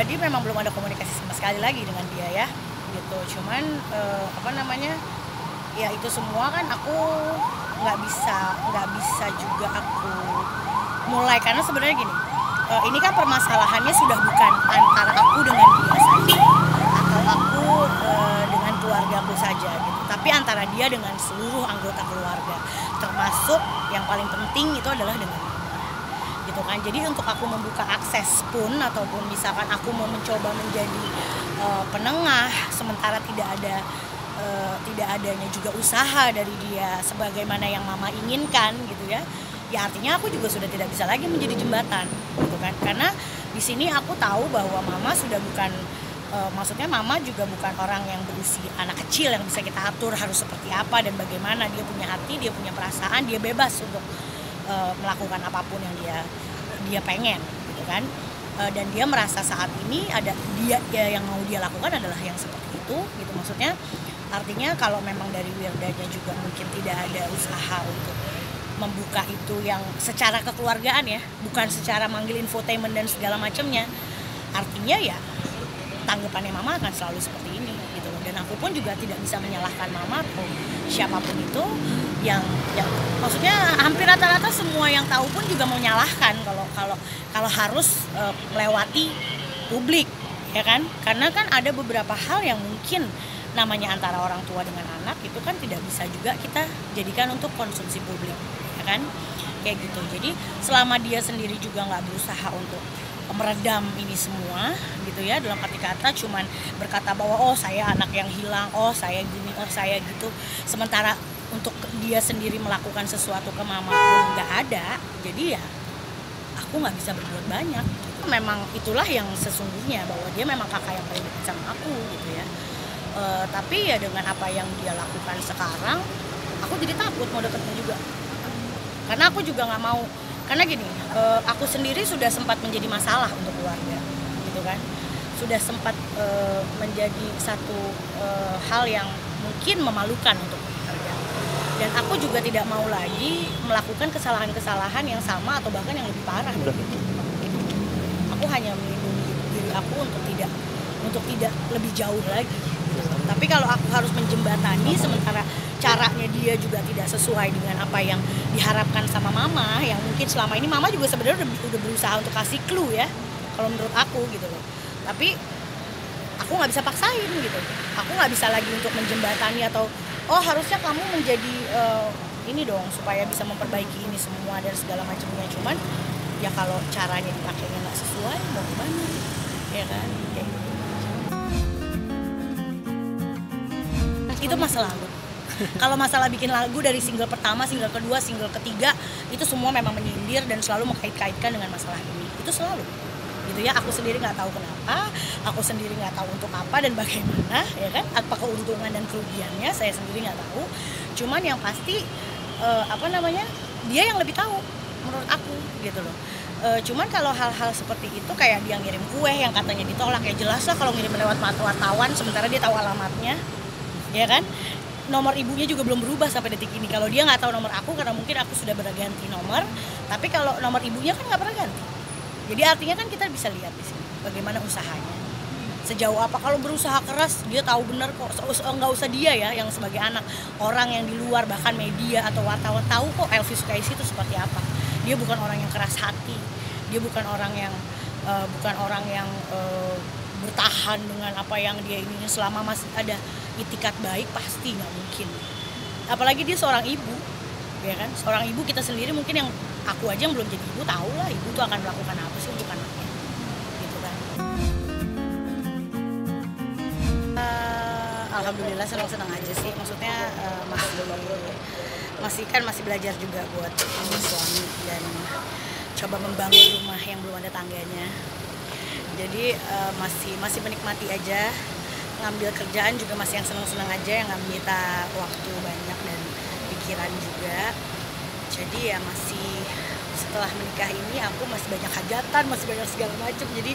pribadi memang belum ada komunikasi sama sekali lagi dengan dia ya gitu. Cuman ya itu semua kan aku nggak bisa juga aku mulai, karena sebenarnya gini, ini kan permasalahannya sudah bukan antara aku dengan dia saja atau aku dengan keluargaku saja gitu, tapi antara dia dengan seluruh anggota keluarga, termasuk yang paling penting itu adalah dengan mama gitu kan. Jadi untuk aku membuka akses pun, ataupun misalkan aku mau mencoba menjadi penengah sementara tidak adanya juga usaha dari dia sebagaimana yang mama inginkan gitu ya artinya aku juga sudah tidak bisa lagi menjadi jembatan gitu kan. Karena di sini aku tahu bahwa mama sudah bukan maksudnya mama juga bukan orang yang berusia anak kecil yang bisa kita atur harus seperti apa dan bagaimana. Dia punya hati, dia punya perasaan, dia bebas untuk melakukan apapun yang dia pengen gitu kan. Dan dia merasa saat ini ada dia yang mau dia lakukan adalah yang seperti itu gitu. Maksudnya artinya kalau memang dari Wirdanya juga mungkin tidak ada usaha untuk membuka itu yang secara kekeluargaan ya, bukan secara manggil infotainment dan segala macamnya, artinya ya tanggapannya mama akan selalu seperti ini gitu loh. Dan aku pun juga tidak bisa menyalahkan mama atau siapapun itu yang maksudnya hampir rata-rata semua yang tahu pun juga mau menyalahkan kalau harus melewati publik ya kan. Karena kan ada beberapa hal yang mungkin namanya antara orang tua dengan anak itu kan tidak bisa juga kita jadikan untuk konsumsi publik ya kan, kayak gitu. Jadi selama dia sendiri juga nggak berusaha untuk meredam ini semua gitu ya, dalam arti kata cuman berkata bahwa oh saya anak yang hilang, oh saya gini, oh saya gitu, sementara untuk dia sendiri melakukan sesuatu ke mama pun nggak ada, jadi ya aku nggak bisa berbuat banyak gitu. Memang itulah yang sesungguhnya, bahwa dia memang kakak yang paling dekat sama aku gitu ya. Tapi ya dengan apa yang dia lakukan sekarang, aku jadi takut mau deketnya juga. Karena aku juga nggak mau, karena gini, aku sendiri sudah sempat menjadi masalah untuk keluarga, gitu kan. Sudah sempat menjadi satu hal yang mungkin memalukan untuk keluarga. Dan aku juga tidak mau lagi melakukan kesalahan-kesalahan yang sama atau bahkan yang lebih parah. Gitu. Aku hanya melindungi diri aku untuk tidak lebih jauh lagi. Tapi kalau aku harus menjembatani sementara caranya dia juga tidak sesuai dengan apa yang diharapkan sama mama, yang mungkin selama ini mama juga sebenarnya udah berusaha untuk kasih clue ya kalau menurut aku gitu loh. Tapi aku nggak bisa paksain gitu. Aku nggak bisa lagi untuk menjembatani atau oh harusnya kamu menjadi ini dong supaya bisa memperbaiki ini semua dan segala macamnya. Cuman ya kalau caranya dipakainya nggak sesuai mau gimana ya kan, kayak gitu. Itu masa lalu. Kalau masalah bikin lagu dari single pertama, single kedua, single ketiga, itu semua memang menyindir dan selalu mengkait-kaitkan dengan masalah ini. Itu selalu gitu ya. Aku sendiri nggak tahu kenapa, aku sendiri nggak tahu untuk apa dan bagaimana ya kan, apa keuntungan dan kerugiannya saya sendiri nggak tahu. Cuman yang pasti dia yang lebih tahu menurut aku gitu loh. Cuman kalau hal-hal seperti itu kayak dia ngirim kue yang katanya ditolak, ya jelas lah kalau ngirim lewat wartawan sementara dia tahu alamatnya ya kan. Nomor ibunya juga belum berubah sampai detik ini. Kalau dia nggak tahu nomor aku karena mungkin aku sudah berganti nomor, tapi kalau nomor ibunya kan nggak pernah ganti. Jadi artinya kan kita bisa lihat di sini bagaimana usahanya, sejauh apa. Kalau berusaha keras dia tahu benar kok. Nggak usah dia ya yang sebagai anak, orang yang di luar bahkan media atau wartawan tahu kok Elvi Sukaisi itu seperti apa. Dia bukan orang yang keras hati, dia bukan orang yang bertahan dengan apa yang dia ingin. Selama masih ada itikat baik pasti nggak mungkin. Apalagi dia seorang ibu ya kan, seorang ibu. Kita sendiri mungkin yang aku aja yang belum jadi ibu tahu lah ibu tuh akan melakukan apa sih untuk anaknya gitu kan. Alhamdulillah senang-senang aja sih, maksudnya masih belajar juga buat suami dan coba membangun rumah yang belum ada tangganya. Jadi masih menikmati aja, ngambil kerjaan juga masih yang senang-senang aja, yang nggak menyita waktu banyak dan pikiran juga. Jadi ya masih, setelah menikah ini aku masih banyak hajatan, masih banyak segala macam, jadi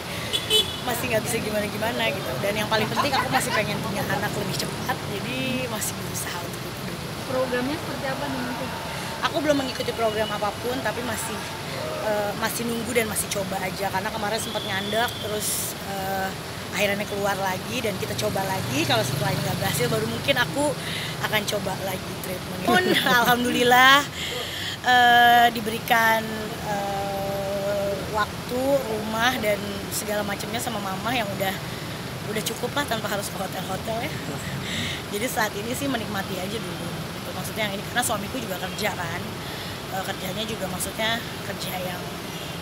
masih nggak bisa gimana-gimana gitu. Dan yang paling penting aku masih pengen punya anak lebih cepat, jadi masih berusaha untuk itu. Programnya seperti apa nih? Aku belum mengikuti program apapun, tapi masih masih nunggu dan masih coba aja, karena kemarin sempat ngandak terus akhirnya keluar lagi dan kita coba lagi. Kalau setelah ini nggak berhasil baru mungkin aku akan coba lagi treatment. Pun alhamdulillah diberikan waktu, rumah dan segala macamnya sama mama yang udah cukup lah tanpa harus ke hotel-hotel ya. Jadi saat ini sih menikmati aja dulu gitu. Maksudnya yang ini karena suamiku juga kerja kan, kerjanya juga maksudnya kerja yang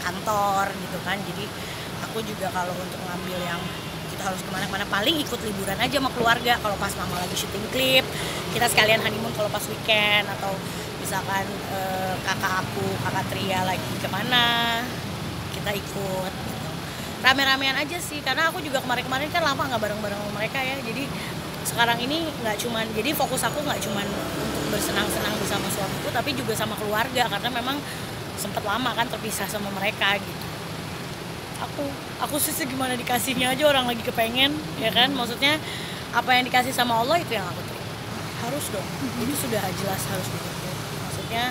kantor gitu kan. Jadi aku juga kalau untuk ngambil yang kita harus kemana-mana paling ikut liburan aja sama keluarga. Kalau pas mama lagi syuting klip kita sekalian honeymoon kalau pas weekend, atau misalkan kakak Tria lagi kemana kita ikut gitu. Rame-ramean aja sih, karena aku juga kemarin-kemarin kan lama nggak bareng-bareng sama mereka ya. Jadi sekarang ini nggak cuman, jadi fokus aku nggak cuman untuk bersenang-senang bersama suamiku, tapi juga sama keluarga, karena memang sempat lama kan terpisah sama mereka gitu. Aku sih gimana dikasihnya aja, orang lagi kepengen ya kan, maksudnya apa yang dikasih sama Allah itu yang aku terima, harus dong, itu sudah jelas harus begitu. Maksudnya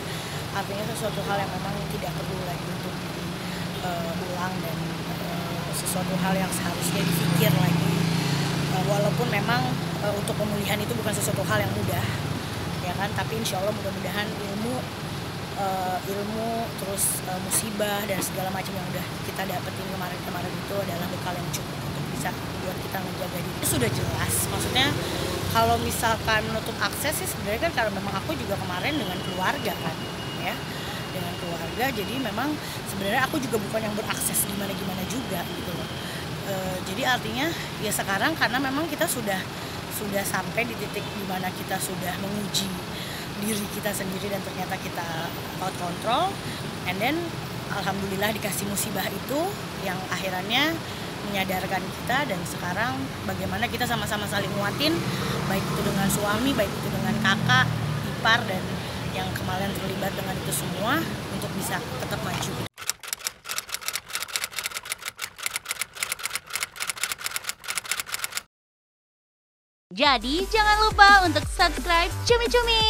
artinya sesuatu hal yang memang tidak perlu lagi untuk diulang, dan sesuatu hal yang seharusnya dipikir lagi, walaupun memang untuk pemulihan itu bukan sesuatu hal yang mudah ya kan, tapi insya Allah mudah-mudahan ilmu terus musibah dan segala macam yang udah kita dapetin kemarin itu adalah bekal yang cukup untuk bisa buat kita menjaga diri. Itu sudah jelas, maksudnya kalau misalkan menutup akses sih sebenarnya kan karena memang aku juga kemarin dengan keluarga kan ya, dengan keluarga, jadi memang sebenarnya aku juga bukan yang berakses gimana juga gitu loh. Jadi artinya ya sekarang karena memang kita sudah sampai di titik dimana kita sudah menguji diri kita sendiri dan ternyata kita out control, and then alhamdulillah dikasih musibah itu yang akhirnya menyadarkan kita, dan sekarang bagaimana kita sama-sama saling nguatin, baik itu dengan suami, baik itu dengan kakak, ipar, dan yang kemarin terlibat dengan itu semua untuk bisa tetap maju. Jadi jangan lupa untuk subscribe Cumi Cumi.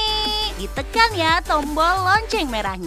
Ditekan ya tombol lonceng merahnya.